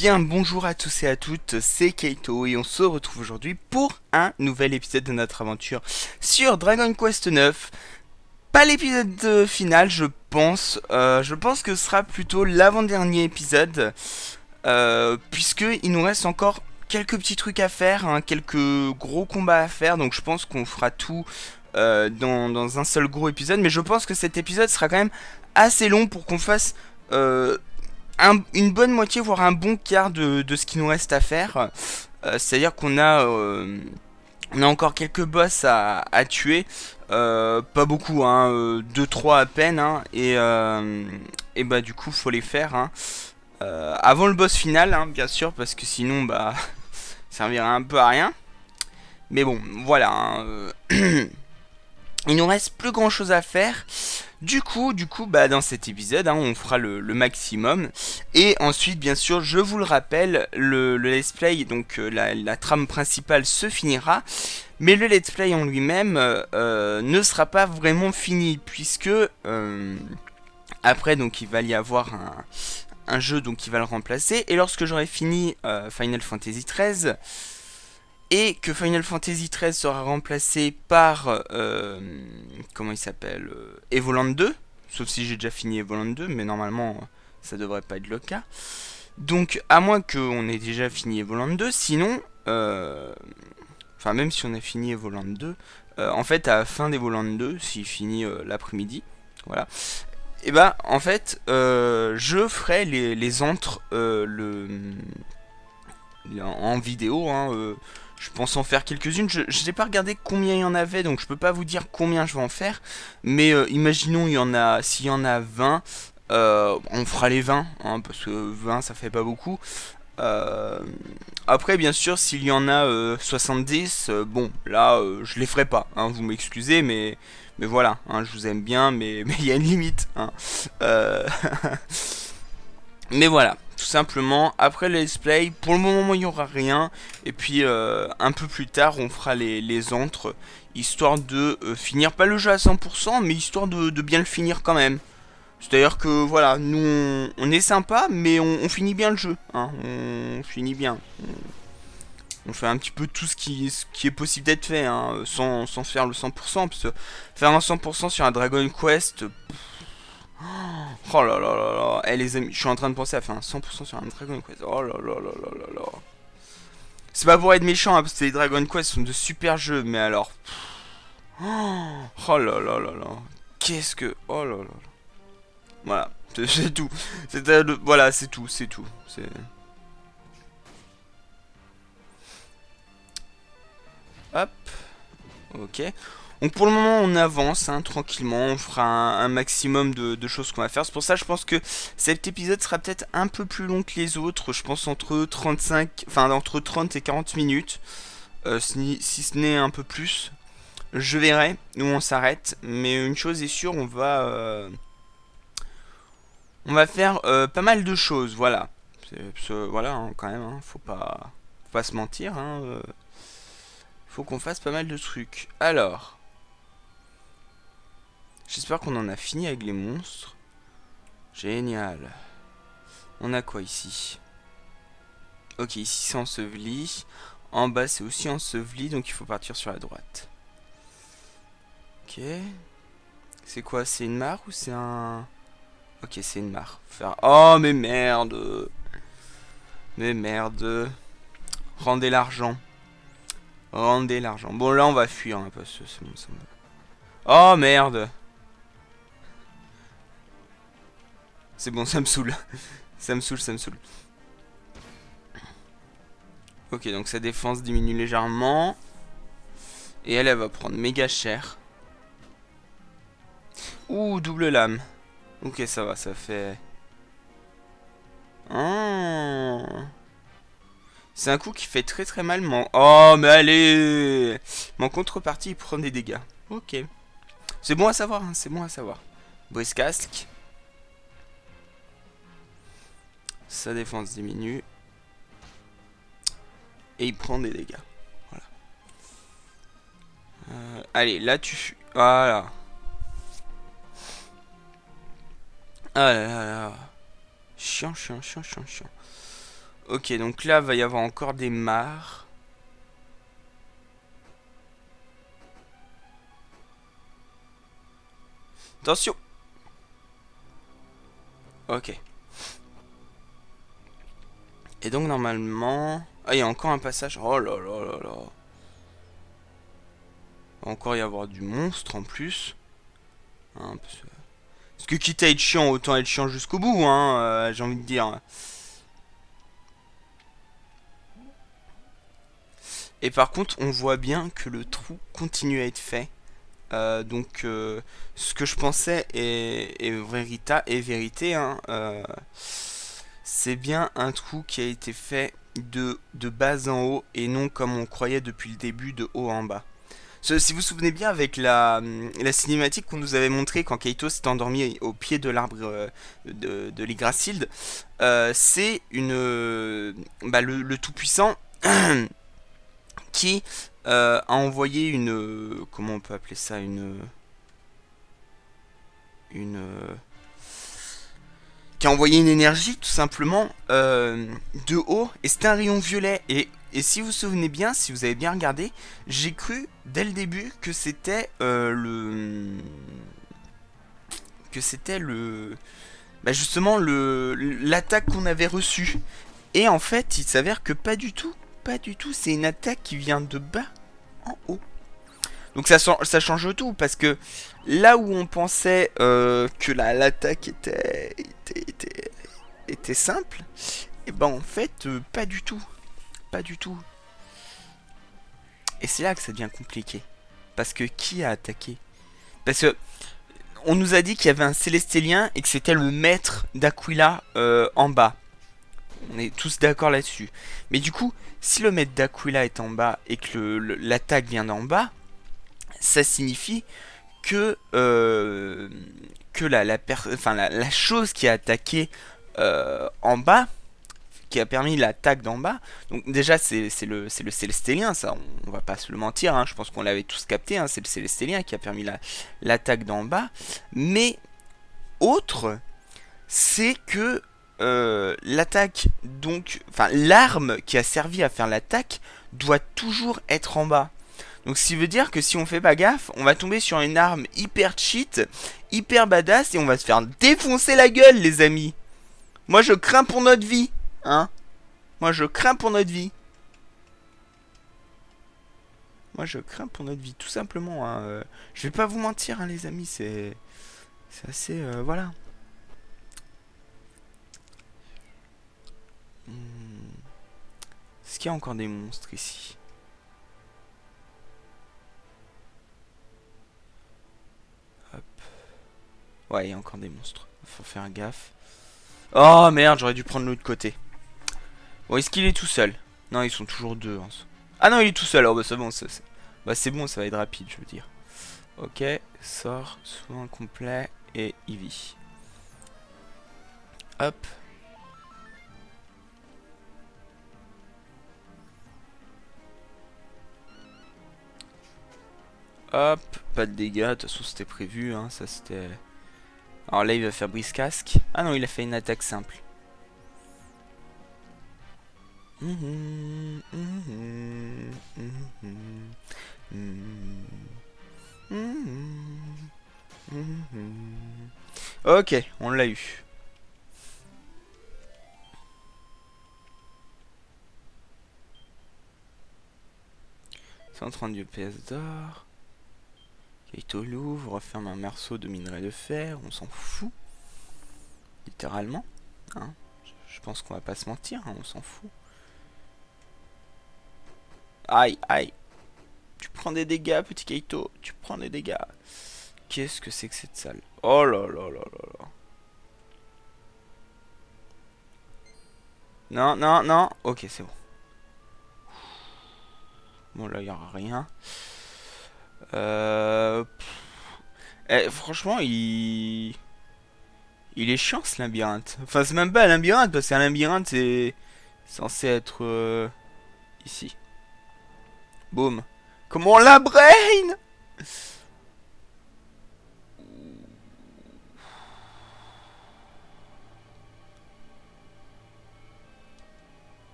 Bien, bonjour à tous et à toutes, c'est Keito et on se retrouve aujourd'hui pour un nouvel épisode de notre aventure sur Dragon Quest 9. Pas l'épisode final, je pense. Je pense que ce sera plutôt l'avant-dernier épisode, puisque il nous reste encore quelques petits trucs à faire, hein, quelques gros combats à faire. Donc je pense qu'on fera tout dans un seul gros épisode. Mais je pense que cet épisode sera quand même assez long pour qu'on fasse euh, une bonne moitié, voire un bon quart de ce qui nous reste à faire. C'est-à-dire qu'on a encore quelques boss à tuer. Pas beaucoup, hein, 2-3 à peine. Hein, et bah du coup, faut les faire. Hein, avant le boss final, hein, bien sûr, parce que sinon, bah, ça servirait un peu à rien. Mais bon, voilà. Hein, il nous reste plus grand chose à faire. Du coup, bah, dans cet épisode, hein, on fera le maximum. Et ensuite, bien sûr, je vous le rappelle, le let's play, donc la trame principale se finira. Mais le let's play en lui-même ne sera pas vraiment fini, puisque après, donc, il va y avoir un jeu donc, qui va le remplacer. Et lorsque j'aurai fini Final Fantasy XIII, et que Final Fantasy XIII sera remplacé par comment il s'appelle, Evoland 2, sauf si j'ai déjà fini Evoland 2, mais normalement ça devrait pas être le cas. Donc à moins qu'on ait déjà fini Evoland 2, sinon enfin même si on a fini Evoland 2, en fait à la fin d'Evoland 2, s'il finit l'après-midi, voilà. Et bah en fait je ferai les entre en vidéo, hein, je pense en faire quelques-unes. Je n'ai pas regardé combien il y en avait, donc je peux pas vous dire combien je vais en faire. Mais imaginons s'il y en a 20, on fera les 20, hein, parce que 20 ça fait pas beaucoup. Euh, Après, bien sûr, s'il y en a 70, bon, là, je les ferai pas. Hein, vous m'excusez, mais voilà, hein, je vous aime bien, mais il y a une limite. Hein. Euh, Mais voilà, tout simplement, après le let's play, pour le moment il n'y aura rien. Et puis un peu plus tard, on fera les entre, histoire de finir, pas le jeu à 100%, mais histoire de bien le finir quand même. C'est-à-dire que voilà, nous on est sympa, mais on finit bien le jeu. Hein, on finit bien. On fait un petit peu tout ce qui est possible d'être fait, hein, sans faire le 100%. Parce que faire un 100% sur un Dragon Quest, oh là là là là. Eh les amis, je suis en train de penser à faire un 100% sur un Dragon Quest. Oh là là là là là là. C'est pas pour être méchant, hein, parce que les Dragon Quest sont de super jeux, mais alors... Oh là là là là. Qu'est-ce que... Oh là là là. Voilà, c'est tout. Voilà, c'est tout, c'est tout. Hop, ok. Donc pour le moment on avance, hein, tranquillement, on fera un maximum de choses qu'on va faire. C'est pour ça je pense que cet épisode sera peut-être un peu plus long que les autres. Je pense entre 35, enfin entre 30 et 40 minutes, si ce n'est un peu plus. Je verrai où on s'arrête, mais une chose est sûre, on va faire pas mal de choses, voilà. Voilà, hein, quand même, hein, faut pas se mentir, hein, faut qu'on fasse pas mal de trucs. Alors, j'espère qu'on en a fini avec les monstres. Génial. On a quoi ici? Ok, ici c'est enseveli. En bas c'est aussi enseveli, donc il faut partir sur la droite. Ok. C'est quoi? C'est une mare ou c'est un... Ok, c'est une mare. Faire... Oh, mais merde. Mais merde. Rendez l'argent. Rendez l'argent. Bon, là on va fuir, hein, parce que c'est bon, ça me... Oh, merde. C'est bon, ça me saoule. Ça me saoule, ça me saoule. Ok, donc sa défense diminue légèrement. Et elle va prendre méga cher. Ouh, double lame. Ok, ça va, ça fait... Oh. C'est un coup qui fait très très mal, mais oh, mais allez. Mais en contrepartie, il prend des dégâts. Ok. C'est bon à savoir, hein, c'est bon à savoir. Brise-casque. Sa défense diminue. Et il prend des dégâts. Voilà. Allez, là tu... Voilà. Ah là là là. Chiant, chiant, chiant, chiant, chiant. Ok, donc là, va y avoir encore des mares. Attention. Ok. Et donc, normalement... Ah, il y a encore un passage. Oh là là là là. Va encore y avoir du monstre en plus. Hein, parce que quitte à être chiant, autant être chiant jusqu'au bout, hein, j'ai envie de dire. Et par contre, on voit bien que le trou continue à être fait. Ce que je pensais est vérité, hein, c'est bien un trou qui a été fait de bas en haut et non comme on croyait depuis le début de haut en bas. Si vous vous souvenez bien avec la cinématique qu'on nous avait montré quand Kaito s'est endormi au pied de l'arbre de l'Yggdrasil, c'est le Tout-Puissant qui a envoyé comment on peut appeler ça, une qui a envoyé une énergie tout simplement de haut, et c'était un rayon violet. Et si vous vous souvenez bien, si vous avez bien regardé, j'ai cru dès le début que c'était le justement l'attaque qu'on avait reçue. Et en fait, il s'avère que pas du tout, pas du tout. C'est une attaque qui vient de bas en haut. Donc ça change tout, parce que là où on pensait que l'attaque était simple, et ben en fait pas du tout, pas du tout. Et c'est là que ça devient compliqué, parce que qui a attaqué? Parce que on nous a dit qu'il y avait un Célestélien et que c'était le maître d'Aquila en bas. On est tous d'accord là-dessus. Mais du coup, si le maître d'Aquila est en bas et que l'attaque vient d'en bas, ça signifie que la chose qui a attaqué en bas, qui a permis l'attaque d'en bas. Donc déjà c'est le Célestélien, ça on va pas se le mentir, hein, je pense qu'on l'avait tous capté, hein, c'est le Célestélien qui a permis l'attaque d'en bas. Mais autre, c'est que l'attaque, donc, enfin l'arme qui a servi à faire l'attaque doit toujours être en bas. Donc ce qui veut dire que si on fait pas gaffe, on va tomber sur une arme hyper cheat, hyper badass, et on va se faire défoncer la gueule, les amis. Moi je crains pour notre vie, hein. Moi je crains pour notre vie. Moi je crains pour notre vie, tout simplement, hein. Je vais pas vous mentir, hein, les amis, c'est assez... voilà. Est-ce qu'il y a encore des monstres ici? Hop. Ouais, il y a encore des monstres. Faut faire gaffe. Oh merde, j'aurais dû prendre l'autre côté. Bon, est-ce qu'il est tout seul? Non, ils sont toujours deux. Hein. Ah non, il est tout seul. Oh bah c'est bon, c'est bon, ça va être rapide, je veux dire. Ok, sort, soin complet et Eevee. Hop. Hop, pas de dégâts, de toute façon c'était prévu, hein, ça c'était... Alors là il va faire brise-casque. Ah non, il a fait une attaque simple. Ok, on l'a eu. 132 pièces d'or. Kaito l'ouvre, referme un merceau de minerai de fer, on s'en fout. Littéralement. Hein. Je pense qu'on va pas se mentir, hein, on s'en fout. Aïe, aïe. Tu prends des dégâts, petit Kaito. Tu prends des dégâts. Qu'est-ce que c'est que cette salle? Oh là là là là là. Non, non, non. Ok, c'est bon. Bon, là, il n'y aura rien. Franchement, il est chiant ce labyrinthe. Enfin, c'est même pas un labyrinthe, parce qu'un labyrinthe, c'est censé être ici. Boum. Comment on la brain?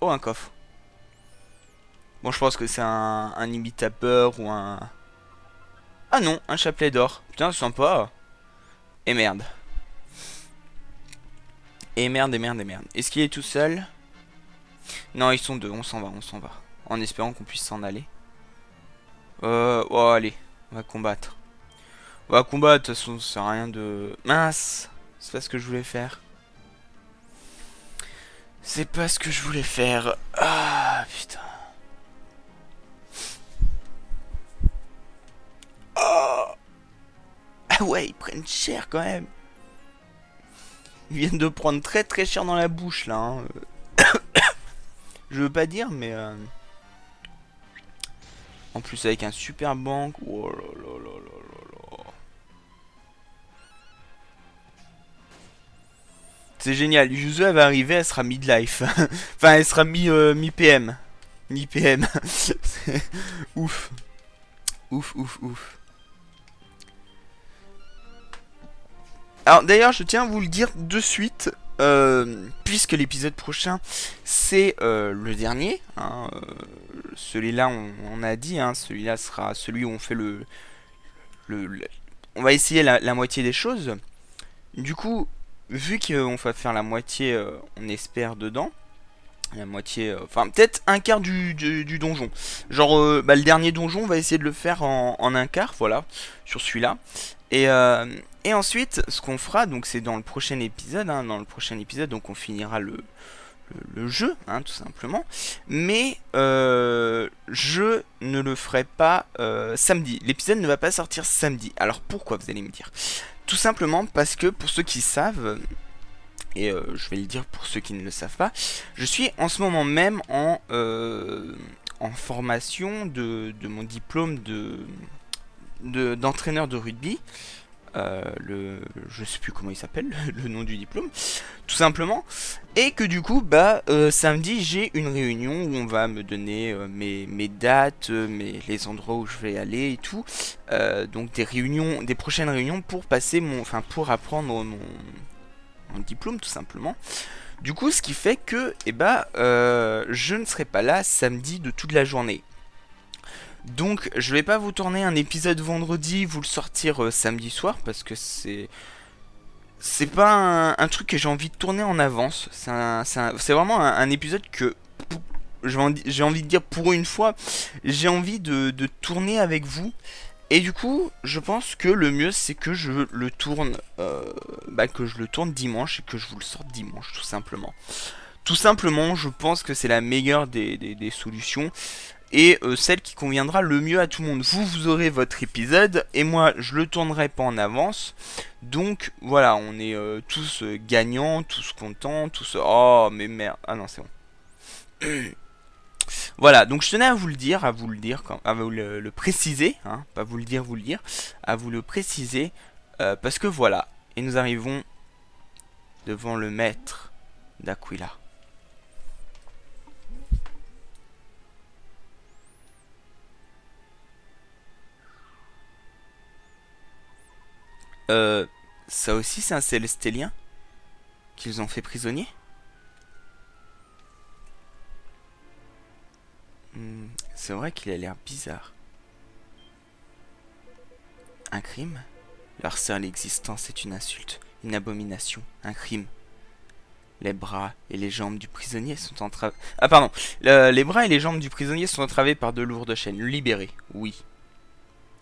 Oh, un coffre. Bon, je pense que c'est un imitateur ou un... Ah non, un chapelet d'or. Putain, sympa. Et merde. Et merde, et merde, et merde. Est-ce qu'il est tout seul? Non, ils sont deux. On s'en va, on s'en va. En espérant qu'on puisse s'en aller. Oh, allez. On va combattre. On va combattre, de toute façon, ça sert à rien de... Mince. C'est pas ce que je voulais faire. C'est pas ce que je voulais faire. Ah, putain. Oh. Ah ouais, ils prennent cher quand même. Ils viennent de prendre très très cher dans la bouche là. Hein. Je veux pas dire, mais... En plus avec un super bank. Oh là là là là là là. C'est génial. Yuzu elle va arriver, elle sera midlife. Enfin, elle sera mi-PM. Mi-PM. Ouf. Ouf, ouf, ouf. Alors d'ailleurs, je tiens à vous le dire de suite, puisque l'épisode prochain, c'est le dernier. Hein, celui-là, on a dit, hein, celui-là sera celui où on fait on va essayer la moitié des choses. Du coup, vu qu'on va faire la moitié, on espère, dedans, la moitié, enfin peut-être un quart du donjon. Genre, le dernier donjon, on va essayer de le faire en un quart, voilà, sur celui-là. Et ensuite, ce qu'on fera, donc c'est dans le prochain épisode, hein, dans le prochain épisode, donc on finira le jeu, hein, tout simplement. Mais je ne le ferai pas samedi. L'épisode ne va pas sortir samedi. Alors pourquoi, vous allez me dire? Tout simplement parce que pour ceux qui savent, et je vais le dire pour ceux qui ne le savent pas, je suis en ce moment même en formation de mon diplôme d'entraîneur de rugby. Je sais plus comment il s'appelle, le nom du diplôme, tout simplement. Et que du coup, samedi, j'ai une réunion où on va me donner mes dates, les endroits où je vais aller et tout. Donc des prochaines réunions pour passer pour apprendre mon diplôme, tout simplement. Du coup, ce qui fait que, je ne serai pas là samedi de toute la journée. Donc je vais pas vous tourner un épisode vendredi, vous le sortir samedi soir parce que c'est pas un truc que j'ai envie de tourner en avance. C'est vraiment un épisode que j'ai envie de dire pour une fois, j'ai envie de tourner avec vous. Et du coup, je pense que le mieux c'est que je le tourne, dimanche et que je vous le sorte dimanche, tout simplement. Tout simplement, je pense que c'est la meilleure des solutions et celle qui conviendra le mieux à tout le monde. Vous aurez votre épisode et moi je le tournerai pas en avance. Donc voilà, on est tous gagnants, tous contents, tous... Oh mais merde, ah non c'est bon. Voilà, donc je tenais à vous le dire, à vous le préciser, hein, pas vous le dire, à vous le préciser, parce que voilà, et nous arrivons devant le maître d'Aquila. Ça aussi c'est un célestélien qu'ils ont fait prisonnier. C'est vrai qu'il a l'air bizarre. Un crime? Leur seule existence est une insulte, une abomination, un crime. Les bras et les jambes du prisonnier sont entravés... Ah pardon, les bras et les jambes du prisonnier sont entravés par de lourdes chaînes. Libéré, oui.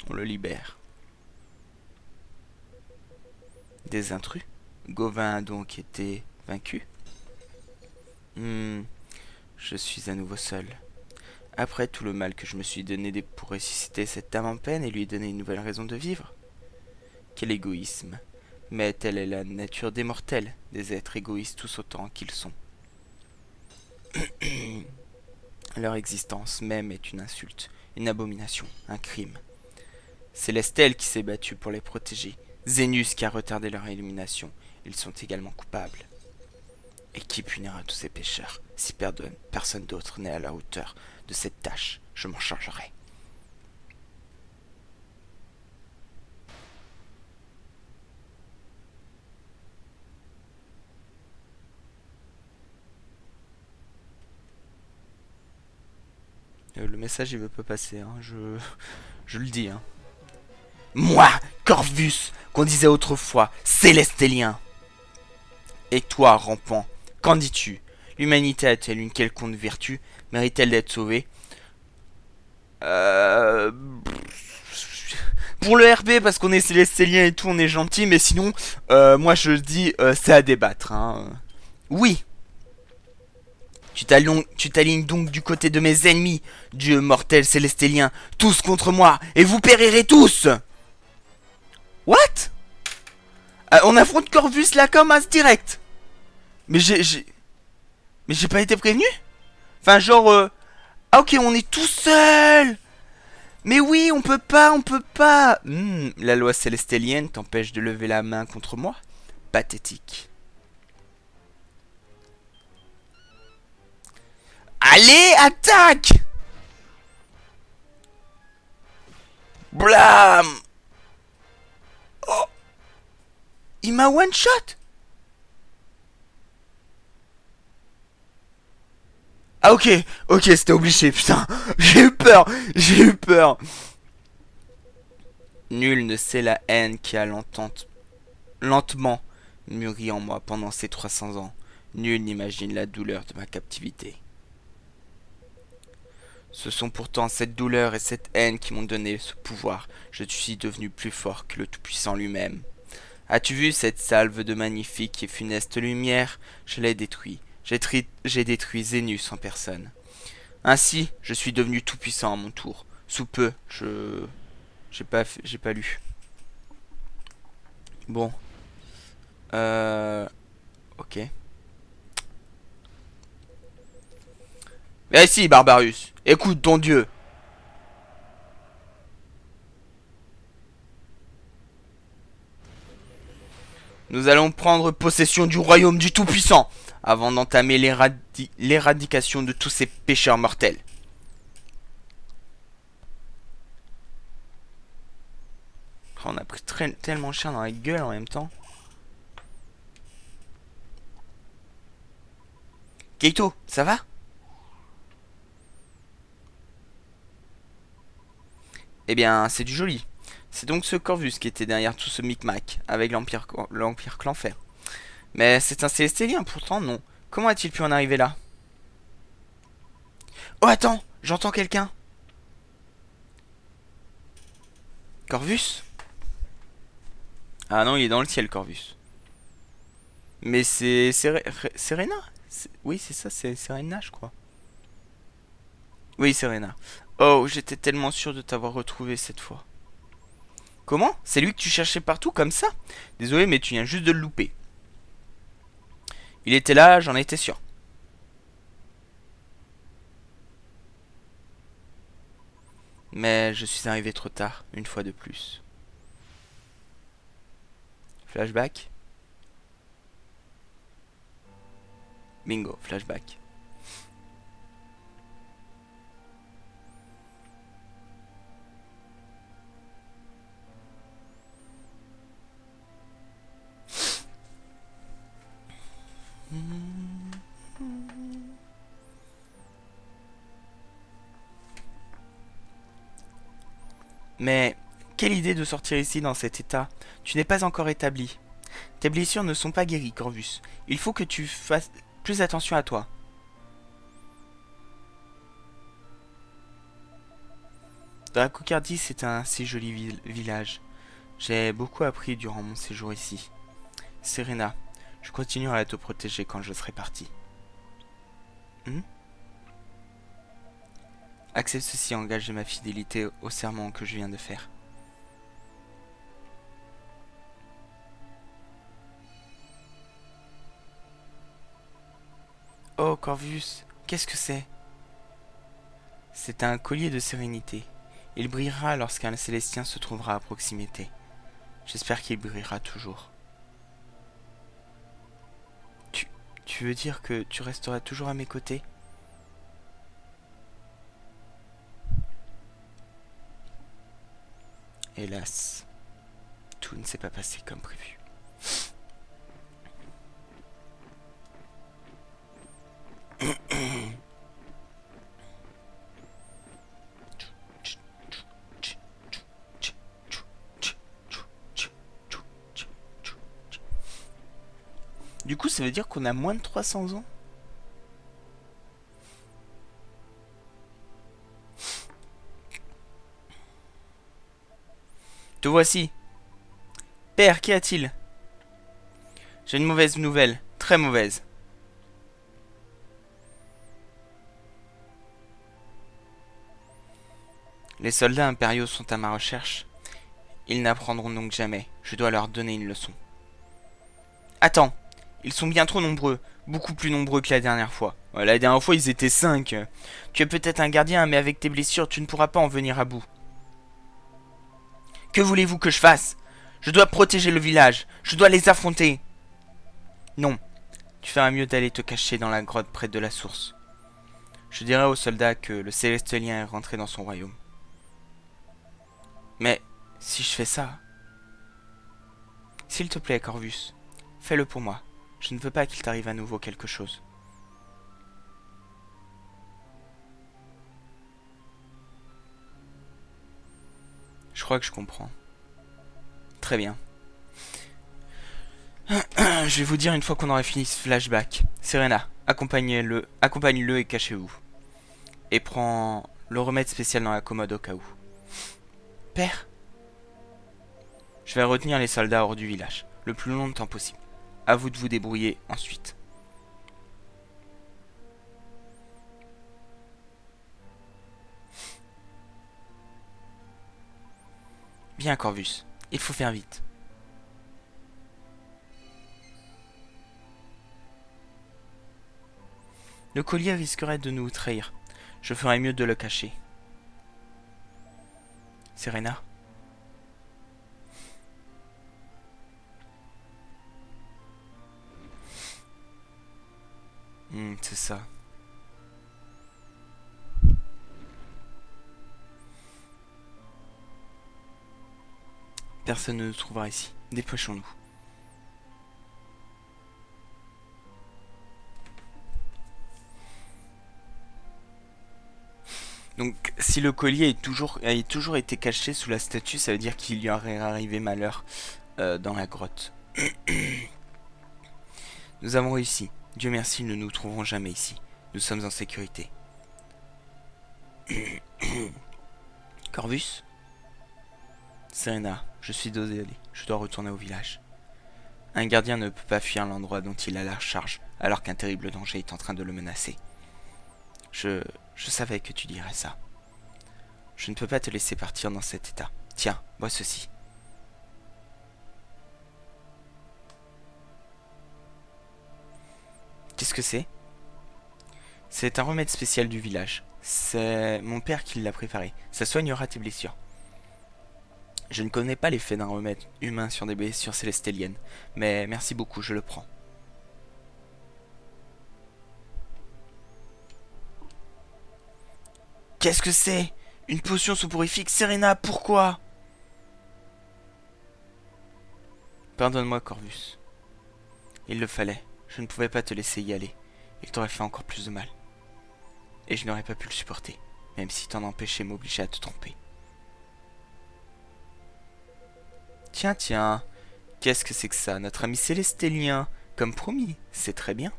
On le libère. Des intrus? Gauvin a donc été vaincu? Je suis à nouveau seul. Après tout le mal que je me suis donné pour ressusciter cette dame en peine et lui donner une nouvelle raison de vivre. Quel égoïsme. Mais telle est la nature des mortels, des êtres égoïstes tous autant qu'ils sont. Leur existence même est une insulte, une abomination, un crime. C'est Lestel qui s'est battue pour les protéger, Zénus qui a retardé leur élimination. Ils sont également coupables. Et qui punira tous ces pécheurs? Si personne d'autre n'est à la hauteur de cette tâche, je m'en chargerai. Le message il veut pas passer, hein. Je le dis, hein. Moi, Corvus, qu'on disait autrefois, célestélien. Et toi, rampant, qu'en dis-tu? L'humanité a-t-elle une quelconque vertu? Mérite-t-elle d'être sauvée? Euh... Pour le RP, parce qu'on est célestélien et tout, on est gentil, mais sinon, moi je dis, c'est à débattre, hein. Oui, tu t'alignes donc du côté de mes ennemis, dieu mortel célestélien, tous contre moi, et vous périrez tous. What? On affronte Corvus là comme as direct. Mais j'ai pas été prévenu. Enfin genre, ah ok, on est tout seul. Mais oui, on peut pas, on peut pas. La loi célestélienne t'empêche de lever la main contre moi? Pathétique. Allez, attaque! Blam! Oh! Il m'a one shot! Ah ok, ok, c'était obligé, putain. J'ai eu peur, j'ai eu peur. Nul ne sait la haine qui a lentement mûri en moi pendant ces 300 ans. Nul n'imagine la douleur de ma captivité. Ce sont pourtant cette douleur et cette haine qui m'ont donné ce pouvoir. Je suis devenu plus fort que le Tout-Puissant lui-même. As-tu vu cette salve de magnifique et funeste lumière? Je l'ai détruit. J'ai détruit Zénus en personne. Ainsi, je suis devenu tout-puissant à mon tour. Sous peu, j'ai pas lu. Bon. Ok. Mais si, Barbarus. Écoute ton dieu. Nous allons prendre possession du royaume du Tout-Puissant avant d'entamer l'éradication de tous ces pécheurs mortels. On a pris tellement cher dans la gueule en même temps. Keito, ça va? Eh bien, c'est du joli. C'est donc ce Corvus qui était derrière tout ce micmac avec l'Empire Clanfer. Mais c'est un Célestélien pourtant, non. Comment a-t-il pu en arriver là? Oh attends, j'entends quelqu'un. Corvus? Ah non, il est dans le ciel, Corvus. Mais c'est Serena? Oui, c'est ça, c'est Serena, je crois. Oui, Serena. Oh, j'étais tellement sûr de t'avoir retrouvé cette fois. Comment? C'est lui que tu cherchais partout comme ça? Désolé, mais tu viens juste de le louper. Il était là, j'en étais sûr. Mais je suis arrivé trop tard, une fois de plus. Flashback. Bingo, flashback. Mais quelle idée de sortir ici dans cet état? Tu n'es pas encore établi. Tes blessures ne sont pas guéries, Corvus. Il faut que tu fasses plus attention à toi. Dans la Cocardie, c'est un si joli village. J'ai beaucoup appris durant mon séjour ici. Serena, je continuerai à te protéger quand je serai parti. Accepte ceci, engage ma fidélité au serment que je viens de faire. Oh, Corvus, qu'est-ce que c'est? C'est un collier de sérénité. Il brillera lorsqu'un célestien se trouvera à proximité. J'espère qu'il brillera toujours. Tu veux dire que tu resteras toujours à mes côtés? Hélas, tout ne s'est pas passé comme prévu. Du coup, ça veut dire qu'on a moins de 300 ans. Te voici. Père, qu'y a-t-il? J'ai une mauvaise nouvelle. Très mauvaise. Les soldats impériaux sont à ma recherche. Ils n'apprendront donc jamais. Je dois leur donner une leçon. Attends. Ils sont bien trop nombreux. Beaucoup plus nombreux que la dernière fois. La dernière fois, ils étaient 5. Tu es peut-être un gardien, mais avec tes blessures, tu ne pourras pas en venir à bout. Que voulez-vous que je fasse? Je dois protéger le village. Je dois les affronter. Non. Tu feras mieux d'aller te cacher dans la grotte près de la source. Je dirai aux soldats que le Célestelien est rentré dans son royaume. Mais si je fais ça... S'il te plaît, Corvus, fais-le pour moi. Je ne veux pas qu'il t'arrive à nouveau quelque chose. Je crois que je comprends. Très bien. Je vais vous dire une fois qu'on aura fini ce flashback. Serena, accompagne-le et cachez-vous. Et prends le remède spécial dans la commode au cas où. Père? Je vais retenir les soldats hors du village, le plus longtemps possible. À vous de vous débrouiller ensuite. Bien, Corvus, il faut faire vite. Le collier risquerait de nous trahir. Je ferais mieux de le cacher. Serena? C'est ça. Personne ne nous trouvera ici. Dépêchons-nous. Donc, si le collier a toujours été caché sous la statue, ça veut dire qu'il lui aurait arrivé malheur dans la grotte. Nous avons réussi. Dieu merci, nous ne nous trouverons jamais ici. Nous sommes en sécurité. Corvus? Serena, je suis désolé. Je dois retourner au village. Un gardien ne peut pas fuir l'endroit dont il a la charge, alors qu'un terrible danger est en train de le menacer. Je savais que tu dirais ça. Je ne peux pas te laisser partir dans cet état. Tiens, bois ceci. Qu'est-ce que c'est? C'est un remède spécial du village. C'est mon père qui l'a préparé. Ça soignera tes blessures. Je ne connais pas l'effet d'un remède humain sur des blessures célestéliennes, mais merci beaucoup, je le prends. Qu'est-ce que c'est? Une potion soporifique? Serena, pourquoi? Pardonne-moi, Corvus. Il le fallait. Je ne pouvais pas te laisser y aller. Il t'aurait fait encore plus de mal. Et je n'aurais pas pu le supporter, même si t'en empêchais m'obligeait à te tromper. Tiens, tiens. Qu'est-ce que c'est que ça? Notre ami Célestélien. Comme promis, c'est très bien.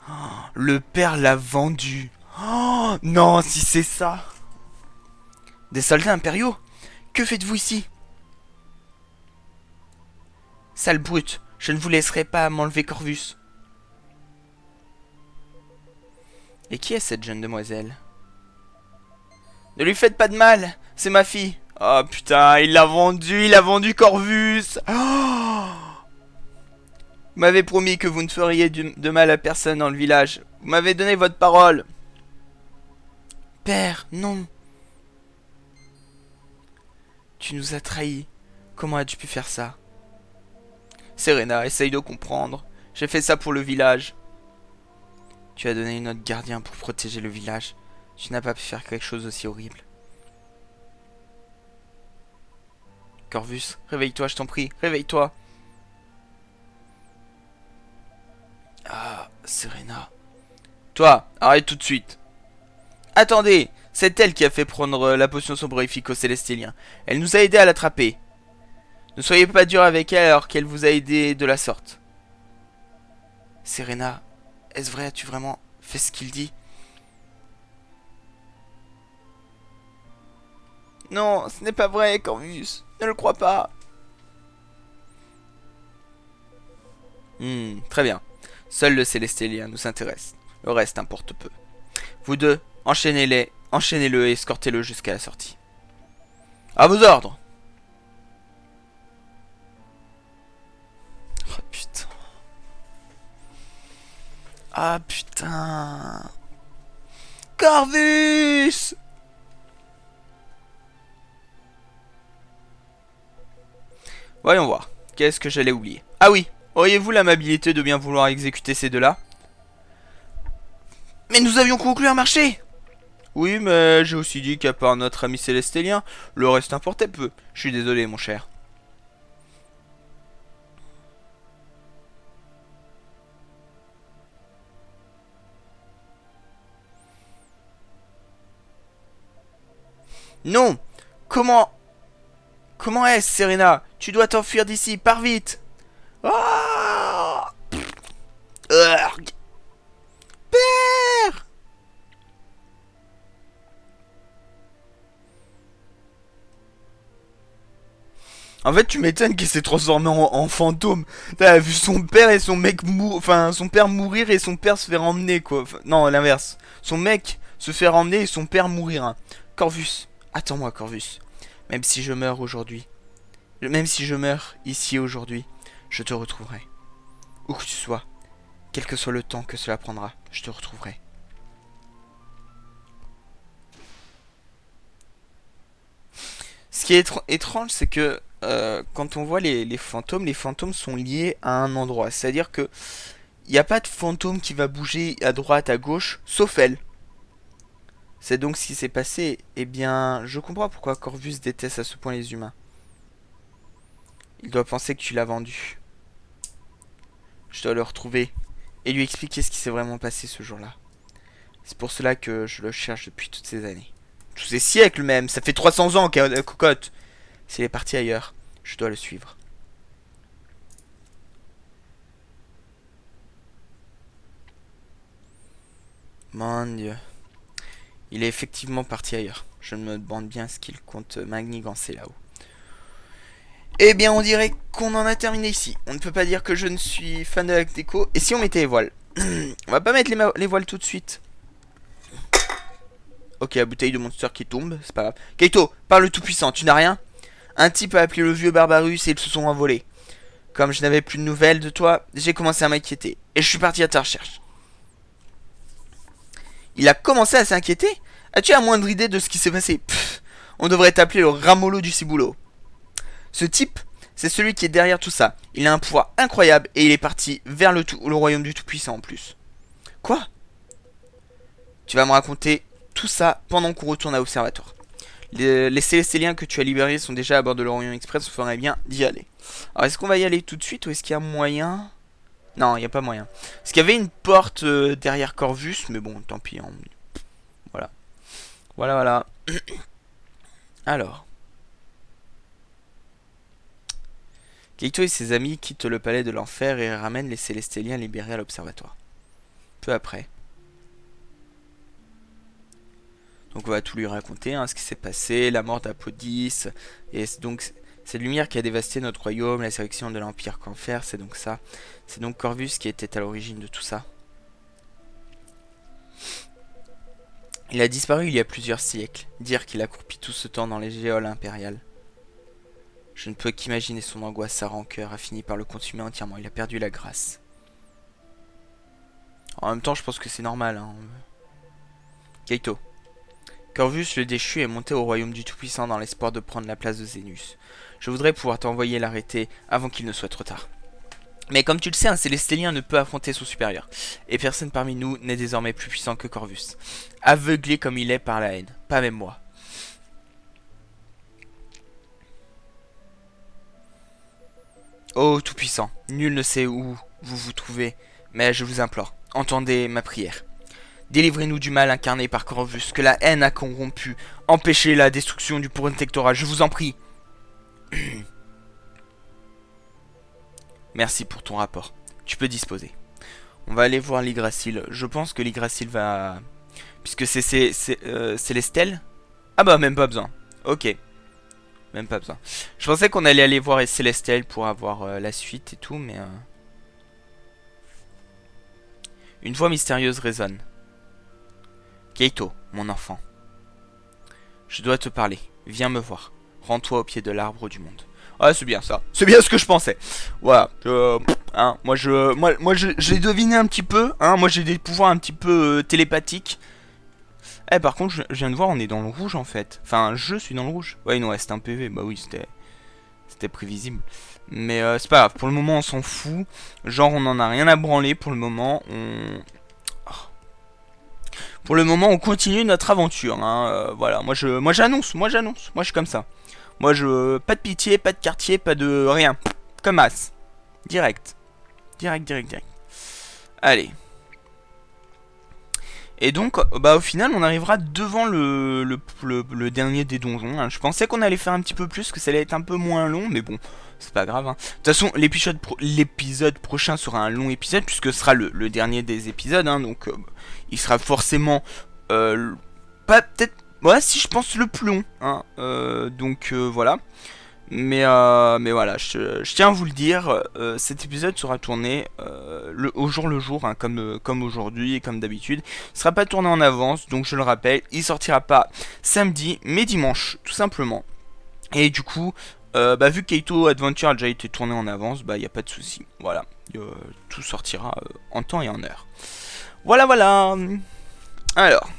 Oh, le père l'a vendu. Oh, non, si c'est ça. Des soldats impériaux? Que faites-vous ici? Sale brute, je ne vous laisserai pas m'enlever Corvus. Et qui est cette jeune demoiselle? Ne lui faites pas de mal, c'est ma fille. Oh putain, il a vendu Corvus. Oh, vous m'avez promis que vous ne feriez de mal à personne dans le village. Vous m'avez donné votre parole. Père, non. Tu nous as trahis. Comment as-tu pu faire ça? Serena, essaye de comprendre. J'ai fait ça pour le village. Tu as donné une autre gardien pour protéger le village. Tu n'as pas pu faire quelque chose aussi horrible. Corvus, réveille-toi, je t'en prie, réveille-toi. Ah, Serena. Toi, arrête tout de suite. Attendez, c'est elle qui a fait prendre la potion soporifique au Célestilien. Elle nous a aidé à l'attraper. Ne soyez pas dur avec elle alors qu'elle vous a aidé de la sorte. Serena, est-ce vrai? As-tu vraiment fait ce qu'il dit? Non, ce n'est pas vrai, Corvus. Ne le crois pas. Très bien. Seul le Célestélien nous intéresse. Le reste importe peu. Vous deux, enchaînez-le et escortez-le jusqu'à la sortie. À vos ordres. Oh putain. Ah putain. Corvus! Voyons voir. Qu'est-ce que j'allais oublier? Ah oui. Auriez-vous l'amabilité de bien vouloir exécuter ces deux-là? Mais nous avions conclu un marché! Oui, mais j'ai aussi dit qu'à part notre ami Célestélien, le reste importait peu. Je suis désolé, mon cher. Non! Comment... Comment est-ce, Serena? Tu dois t'enfuir d'ici, pars vite! Ah! Urgh. Père! En fait, tu m'étonnes qu'il s'est transformé en fantôme. T'as vu son père et son mec enfin, son père mourir et son père se faire emmener, quoi. Enfin, non, l'inverse. Son mec se faire emmener et son père mourir. Hein. Corvus, attends-moi, Corvus. Même si je meurs aujourd'hui, même si je meurs ici aujourd'hui, je te retrouverai. Où que tu sois, quel que soit le temps que cela prendra, je te retrouverai. Ce qui est étrange, c'est que quand on voit les fantômes sont liés à un endroit. C'est-à-dire que il n'y a pas de fantôme qui va bouger à droite, à gauche, sauf elle. C'est donc ce qui s'est passé. Eh bien, je comprends pourquoi Corvus déteste à ce point les humains. Il doit penser que tu l'as vendu. Je dois le retrouver et lui expliquer ce qui s'est vraiment passé ce jour-là. C'est pour cela que je le cherche depuis toutes ces années. Tous ces siècles même, ça fait 300 ans qu'elle cocotte. S'il est parti ailleurs, je dois le suivre. Mon Dieu. Il est effectivement parti ailleurs. Je me demande bien ce qu'il compte manigancer là-haut. Eh bien, on dirait qu'on en a terminé ici. On ne peut pas dire que je ne suis fan de la déco. Et si on mettait les voiles? On va pas mettre les voiles tout de suite. Ok, la bouteille de Monster qui tombe, c'est pas grave. Kaito, parle le tout-puissant, tu n'as rien? Un type a appelé le vieux Barbarus et ils se sont envolés. Comme je n'avais plus de nouvelles de toi, j'ai commencé à m'inquiéter. Et je suis parti à ta recherche. Il a commencé à s'inquiéter? As-tu la moindre idée de ce qui s'est passé? Pff, on devrait t'appeler le Ramolo du Ciboulot. Ce type, c'est celui qui est derrière tout ça. Il a un pouvoir incroyable et il est parti vers le royaume du Tout-Puissant en plus. Quoi? Tu vas me raconter tout ça pendant qu'on retourne à l'observatoire. Les Célestéliens que tu as libérés sont déjà à bord de l'Orient Express, on ferait bien d'y aller. Alors est-ce qu'on va y aller tout de suite ou est-ce qu'il y a moyen? Non, il n'y a pas moyen. Parce qu'il y avait une porte derrière Corvus, mais bon, tant pis. Hein. Voilà. Voilà. Alors. Kaito et ses amis quittent le palais de l'enfer et ramènent les Célestéliens libérés à l'observatoire. Peu après. Donc on va tout lui raconter, hein, ce qui s'est passé, la mort d'Apodis, et donc cette lumière qui a dévasté notre royaume, la sélection de l'Empire qu'enfer, c'est donc ça. C'est donc Corvus qui était à l'origine de tout ça. Il a disparu il y a plusieurs siècles. Dire qu'il a croupit tout ce temps dans les géoles impériales. Je ne peux qu'imaginer son angoisse, sa rancœur a fini par le consumer entièrement. Il a perdu la grâce. En même temps, je pense que c'est normal. Hein. Kaito. Corvus le déchu est monté au royaume du Tout-Puissant dans l'espoir de prendre la place de Zénus. Je voudrais pouvoir t'envoyer l'arrêter avant qu'il ne soit trop tard. Mais comme tu le sais, un Célestélien ne peut affronter son supérieur. Et personne parmi nous n'est désormais plus puissant que Corvus. Aveuglé comme il est par la haine. Pas même moi. Oh Tout-Puissant, nul ne sait où vous vous trouvez, mais je vous implore, entendez ma prière. Délivrez-nous du mal incarné par Corvus, que la haine a corrompu. Empêchez la destruction du protectorat, je vous en prie. Merci pour ton rapport. Tu peux disposer. On va aller voir l'Yggdrasil. Je pense que l'Yggdrasil va... Puisque c'est Célestel. Ah bah même pas besoin. Ok. Même pas besoin. Je pensais qu'on allait aller voir Célestel pour avoir la suite et tout, mais... Une voix mystérieuse résonne. Kaito, mon enfant. Je dois te parler. Viens me voir. Rends-toi au pied de l'arbre du monde. Ah, c'est bien ça. C'est bien ce que je pensais. Voilà. Hein, moi, j'ai deviné un petit peu. Hein, moi, j'ai des pouvoirs un petit peu télépathiques. Eh, par contre, je viens de voir, on est dans le rouge en fait. Enfin, je suis dans le rouge. Ouais, non, c'était un PV. Bah oui, c'était prévisible. Mais c'est pas grave. Pour le moment, on s'en fout. Genre, on en a rien à branler. Pour le moment, Pour le moment, on continue notre aventure. Hein. Voilà. Moi, j'annonce. Moi, je suis comme ça. Moi, pas de pitié, pas de quartier, pas de rien. Comme as. Direct. Direct. Allez. Et donc, bah au final, on arrivera devant le dernier des donjons. Hein. Je pensais qu'on allait faire un petit peu plus, que ça allait être un peu moins long, mais bon, c'est pas grave. Hein. De toute façon, l'épisode prochain sera un long épisode, puisque ce sera le dernier des épisodes. Hein, donc, il sera forcément pas peut-être... Ouais, si je pense le plus long. Hein, donc, voilà. Mais voilà, je tiens à vous le dire, cet épisode sera tourné au jour le jour, hein, comme aujourd'hui et comme d'habitude. Il ne sera pas tourné en avance, donc je le rappelle, il sortira pas samedi, mais dimanche, tout simplement. Et du coup, bah, vu que Kaito Adventure a déjà été tourné en avance, bah il n'y a pas de souci. Voilà, tout sortira en temps et en heure. Voilà. Alors...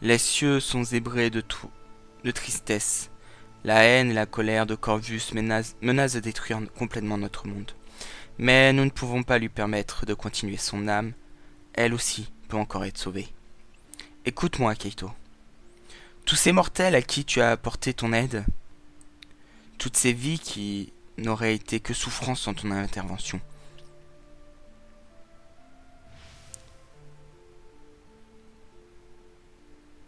Les cieux sont zébrés de tristesse. La haine et la colère de Corvus menacent de détruire complètement notre monde. Mais nous ne pouvons pas lui permettre de continuer. Son âme, elle aussi, peut encore être sauvée. Écoute-moi, Kaito. Tous ces mortels à qui tu as apporté ton aide, toutes ces vies qui n'auraient été que souffrance sans ton intervention,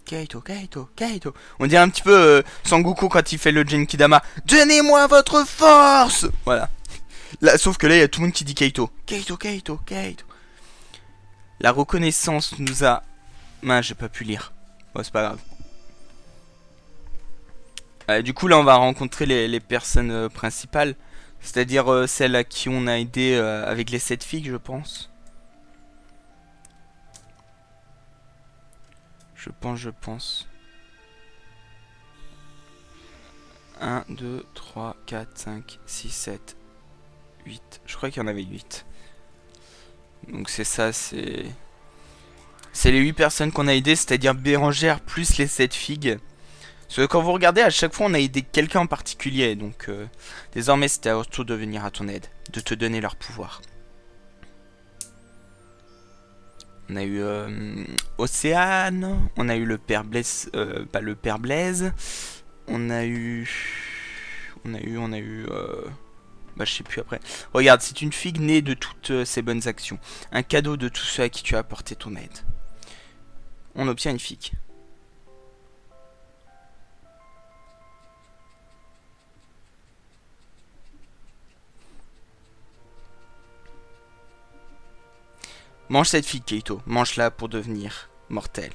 Kaito. On dirait un petit peu Sangoku quand il fait le Genkidama. Donnez-moi votre force. Voilà. Là, sauf que là, il y a tout le monde qui dit Kaito. Kaito. La reconnaissance nous a... Mince, j'ai pas pu lire. Bon, c'est pas grave. Du coup, là, on va rencontrer les personnes principales. C'est-à-dire celles à qui on a aidé avec les 7 figues, je pense. Je pense. 1, 2, 3, 4, 5, 6, 7, 8. Je crois qu'il y en avait 8. Donc c'est ça, c'est les 8 personnes qu'on a aidées, c'est-à-dire Bérangère plus les 7 figues. Parce que quand vous regardez, à chaque fois on a aidé quelqu'un en particulier. Donc désormais c'était à leur tour de venir à ton aide, de te donner leur pouvoir. On a eu Océane, on a eu le père Blaise, le père Blaise, on a eu, bah je sais plus après. Regarde, c'est une figue née de toutes ces bonnes actions, un cadeau de tous ceux à qui tu as apporté ton aide. On obtient une figue. Mange cette figue, Kaito. Mange-la pour devenir mortel.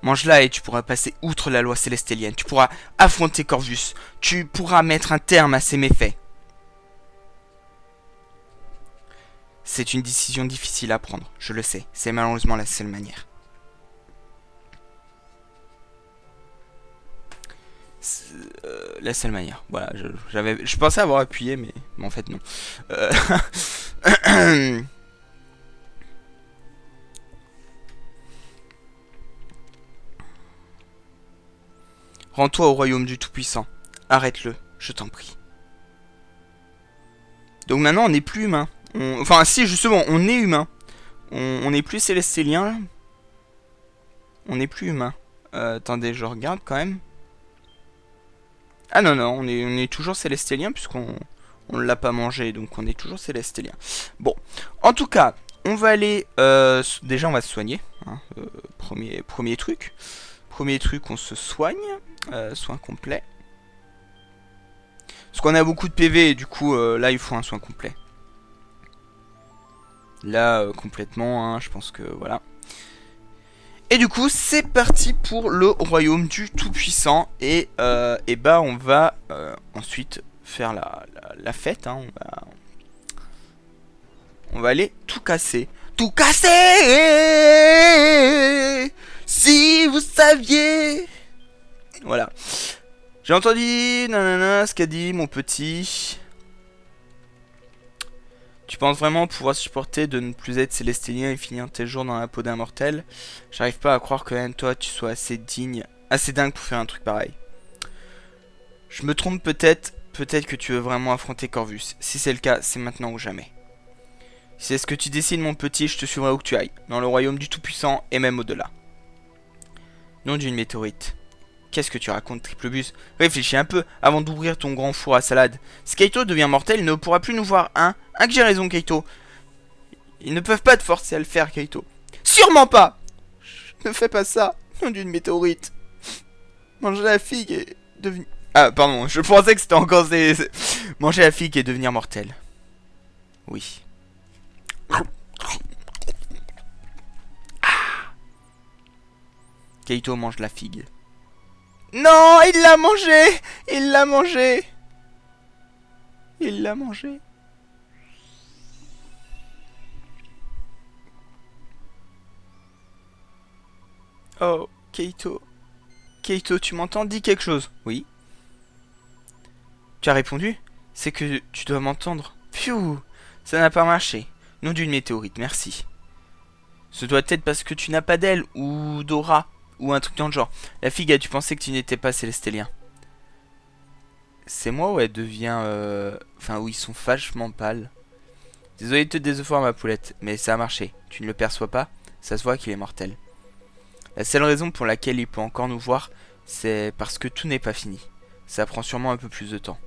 Mange-la et tu pourras passer outre la loi célestélienne. Tu pourras affronter Corvus. Tu pourras mettre un terme à ses méfaits. C'est une décision difficile à prendre, je le sais. C'est malheureusement la seule manière. La seule manière. Voilà, je pensais avoir appuyé, mais en fait non. Rends-toi au royaume du Tout-Puissant. Arrête-le, je t'en prie. Donc maintenant, on n'est plus humain. Enfin, si, justement, on est humain. On n'est plus célestélien. On n'est plus humain. Attendez, je regarde quand même. Ah non, on est toujours célestélien puisqu'on ne l'a pas mangé. Donc on est toujours célestélien. Bon, en tout cas, on va aller... déjà, on va se soigner. Hein, premier Premier truc, on se soigne. Soin complet. Parce qu'on a beaucoup de PV et du coup, là, il faut un soin complet. Là, complètement, hein, je pense que voilà. Et du coup, c'est parti pour le royaume du Tout-Puissant. Et bah, on va ensuite faire la fête. Hein, on va aller tout casser. Tout casser! Si vous saviez! Voilà. J'ai entendu nanana, ce qu'a dit mon petit. Tu penses vraiment pouvoir supporter de ne plus être célestélien et finir tes jours dans la peau d'un mortel? J'arrive pas à croire que même toi tu sois assez digne, assez dingue pour faire un truc pareil. Je me trompe peut-être, peut-être que tu veux vraiment affronter Corvus. Si c'est le cas, c'est maintenant ou jamais. Si c'est ce que tu décides mon petit, je te suivrai où que tu ailles, dans le royaume du Tout-Puissant et même au-delà. Nom d'une météorite. Qu'est-ce que tu racontes, Triple Bus? Réfléchis un peu avant d'ouvrir ton grand four à salade. Si Kaito devient mortel, il ne pourra plus nous voir, hein? Que j'ai raison, Kaito. Ils ne peuvent pas te forcer à le faire, Kaito. Sûrement pas! Ne fais pas ça, nom d'une météorite. Manger la figue et devenir... Ah, pardon, je pensais que c'était encore... Manger la figue et devenir mortel. Oui. Kaito mange la figue. Non, il l'a mangé! Il l'a mangé! Il l'a mangé. Oh, Kaito. Kaito, tu m'entends? Dis quelque chose. Oui. Tu as répondu? C'est que tu dois m'entendre. Pfiou! Ça n'a pas marché. Nom d'une météorite, merci. Ce doit être parce que tu n'as pas d'aile ou d'aura. Ou un truc dans le genre. La figue, as-tu pensé que tu n'étais pas célestélien? C'est moi ou elle devient... Enfin, où ils sont vachement pâles. Désolé de te décevoir, ma poulette, mais ça a marché. Tu ne le perçois pas? Ça se voit qu'il est mortel. La seule raison pour laquelle il peut encore nous voir, c'est parce que tout n'est pas fini. Ça prend sûrement un peu plus de temps.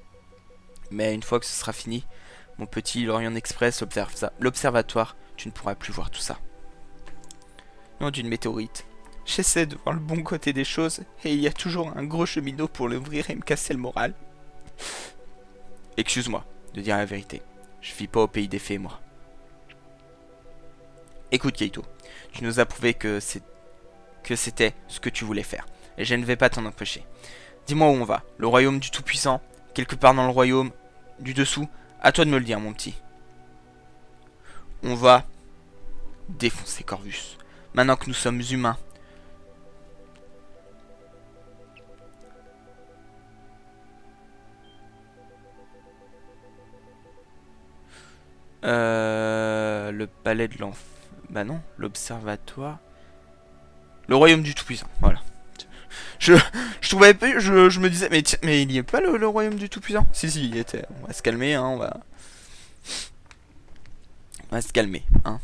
Mais une fois que ce sera fini, mon petit Lorient Express observe ça. L'observatoire, tu ne pourras plus voir tout ça. Nom d'une météorite. J'essaie de voir le bon côté des choses, et il y a toujours un gros cheminot pour l'ouvrir et me casser le moral. Excuse-moi de dire la vérité. Je vis pas au pays des fées, moi. Écoute, Kaito, tu nous as prouvé que c'était ce que tu voulais faire, et je ne vais pas t'en empêcher. Dis-moi où on va. Le royaume du Tout-Puissant? Quelque part dans le royaume du dessous? À toi de me le dire, mon petit. On va défoncer Corvus. Maintenant que nous sommes humains. Le palais de l'enfant. Bah non, l'observatoire. Le royaume du Tout-Puissant, voilà. Je trouvais pas, je me disais, mais il y a pas le royaume du Tout-Puissant? Si, il y était. On va se calmer, hein, on va se calmer, hein.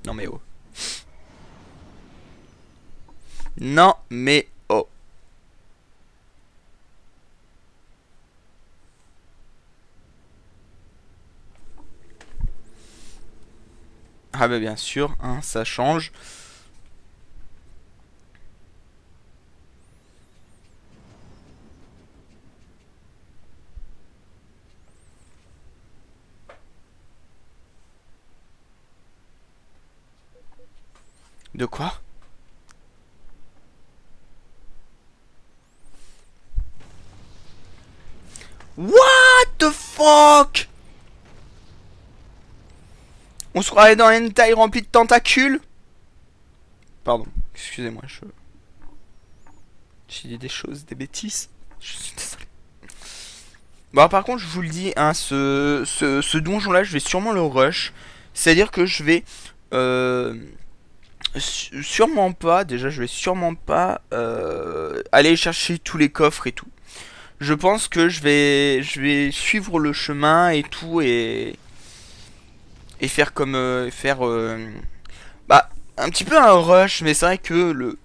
Non mais oh. Non mais oh. Ah bah bien sûr, hein, ça change. De quoi? What the fuck? On se croirait dans une taille remplie de tentacules? Pardon, excusez-moi, j'ai dit des choses, des bêtises. Je suis désolé. Bon, par contre, je vous le dis, hein, ce donjon-là, je vais sûrement le rush. C'est-à-dire que je vais... sûrement pas, déjà, je vais sûrement pas aller chercher tous les coffres et tout. Je pense que je vais suivre le chemin et tout et faire comme... bah, un petit peu un rush, mais c'est vrai que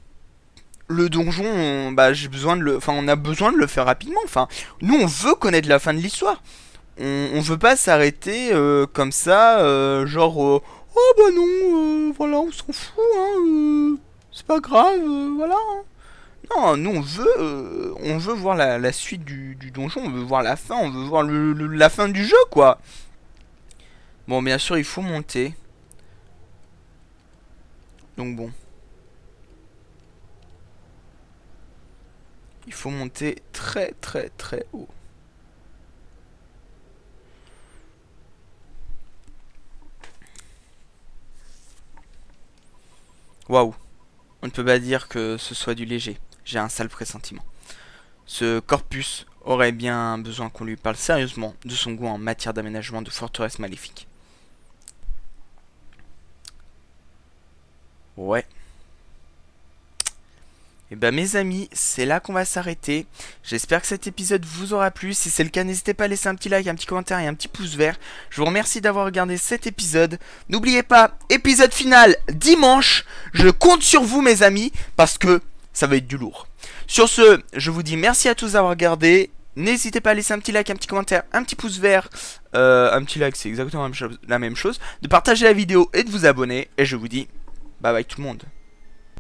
le donjon, bah, j'ai besoin de le... Enfin, on a besoin de le faire rapidement. Enfin, nous, on veut connaître la fin de l'histoire. On veut pas s'arrêter comme ça, genre... oh bah non, voilà, on s'en fout, hein. C'est pas grave, voilà. Hein. Non, nous on veut voir la suite du donjon, on veut voir la fin, on veut voir la fin du jeu, quoi. Bon, bien sûr, il faut monter. Donc bon. Il faut monter très très très haut. Waouh. On ne peut pas dire que ce soit du léger. J'ai un sale pressentiment. Ce corpus aurait bien besoin qu'on lui parle sérieusement de son goût en matière d'aménagement de forteresses maléfiques. Ouais. Et ben mes amis, c'est là qu'on va s'arrêter. J'espère que cet épisode vous aura plu. Si c'est le cas, n'hésitez pas à laisser un petit like, un petit commentaire et un petit pouce vert. Je vous remercie d'avoir regardé cet épisode. N'oubliez pas, épisode final dimanche. Je compte sur vous mes amis, parce que ça va être du lourd. Sur ce, je vous dis merci à tous d'avoir regardé. N'hésitez pas à laisser un petit like, un petit commentaire, un petit pouce vert. Un petit like, c'est exactement la même chose. De partager la vidéo et de vous abonner. Et je vous dis bye bye tout le monde.